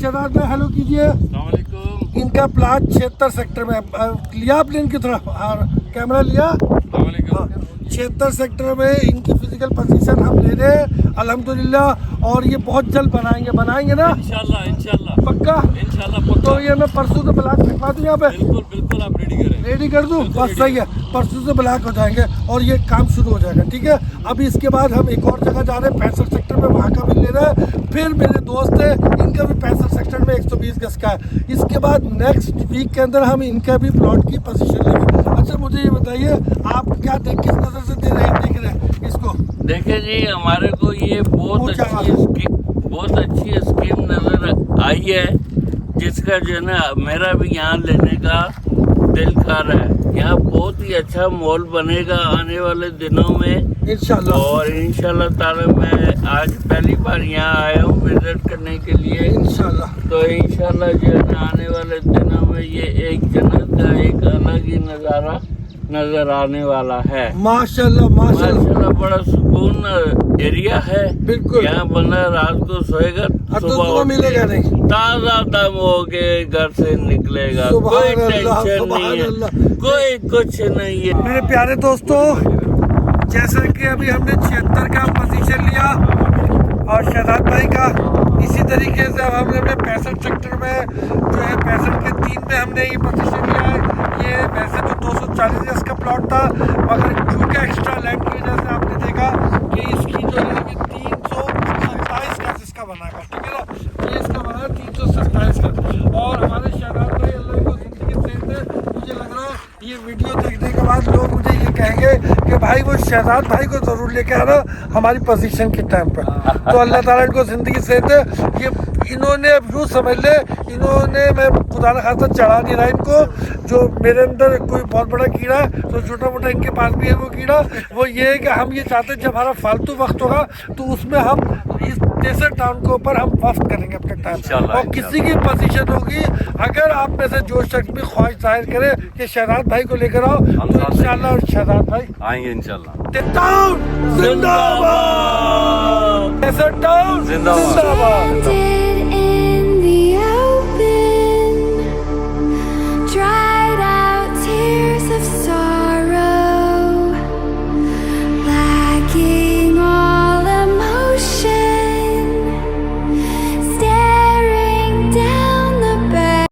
शहजाद भाई हेलो कीजिए। इनका प्लाट 76 सेक्टर में लिया आपने इनकी तरफ कैमरा लिया। 76 सेक्टर में इनकी फिजिकल पोजीशन हम ले रहे हैं अल्हम्दुलिल्लाह, और ये बहुत जल्द बनाएंगे ना इंशाल्लाह पक्का इंशाल्लाह। तो ये मैं परसों से ब्लॉक लिखवा दूँ यहाँ पे। बिल्कुल आप रेडी कर दूँ, बस सही है। परसों से ब्लॉक हो जाएंगे और ये काम शुरू हो जाएगा, ठीक है। अभी इसके बाद हम एक और जगह जा रहे हैं 65 सेक्टर में, वहाँ का भी ले रहे हैं। फिर मेरे दोस्त है इनका भी 65 सेक्टर में 120 गज का है। इसके बाद नेक्स्ट वीक के अंदर हम इनका भी प्लॉट की पोजीशन लेंगे। अच्छा मुझे ये बताइए आप क्या किस नज़र से देख रहे हैं इसको? देखिए जी, हमारे को ये बहुत अच्छी स्कीम नजर आई है, जिसका जो है ना मेरा भी यहाँ लेने का दिल कर रहा है। यहाँ बहुत ही अच्छा मॉल बनेगा आने वाले दिनों में इंशाल्लाह। और इंशाल्लाह ताला मैं आज पहली बार यहाँ आया हूँ विजिट करने के लिए इंशाल्लाह। तो इंशाल्लाह जो है ना आने वाले दिनों में ये एक जन्नत का एक अलग ही नज़ारा नजर आने वाला है। माशाल्लाह माशाल्लाह। बड़ा सुकून एरिया है। बिल्कुल। यहाँ बंदा रात को सोएगा, सुबह मिलेगा नहीं, ताजा दम होके घर से निकलेगा, कोई टेंशन नहीं है, कोई कुछ नहीं है। मेरे प्यारे दोस्तों, जैसा कि अभी हमने 76 का पोजीशन लिया और शहजाद भाई का, इसी तरीके से अब हमने 65 सेक्टर में जो है 65 के 3 में हमने ये पोजीशन लिया है। ये वैसे तो 240 गज का प्लॉट था, मगर चूँकि एक्स्ट्रा लैंड की वजह से आपने देखा कि इसकी जो है 327 गज इसका बना है, ठीक है ना। ये इसका बना 327 गज। और हमारे शहजाद भाई अल्लाह को जिंदगी से मुझे लग रहा है ये वीडियो देखने के बाद लोग मुझे ये कहेंगे कि भाई वो शहजाद भाई को ज़रूर लेके आना हमारी पोजीशन के टाइम पर। तो अल्लाह ताला इनको ज़िंदगी से दे। ये इन्होंने यूँ समझ ले, इन्होंने मैं खुदा न खासा चढ़ा नहीं रहा इनको, जो मेरे अंदर कोई बहुत बड़ा कीड़ा है तो छोटा मोटा इनके पास भी है वो कीड़ा। वो ये है कि हम ये चाहते हैं जब हमारा फालतू वक्त होगा तो उसमें हम इस टेसर टाउन के ऊपर हम वक्त करेंगे अपने टाइम। और किसी की पोजीशन होगी, अगर आप में से जो शख्स भी ख्वाहिश जाहिर करे कि शहजाद भाई को लेकर आओ तो इंशाल्लाह शहजाद भाई आएंगे इंशाल्लाह। टाउन जिंदाबाद, टेसर टाउन जिंदाबाद।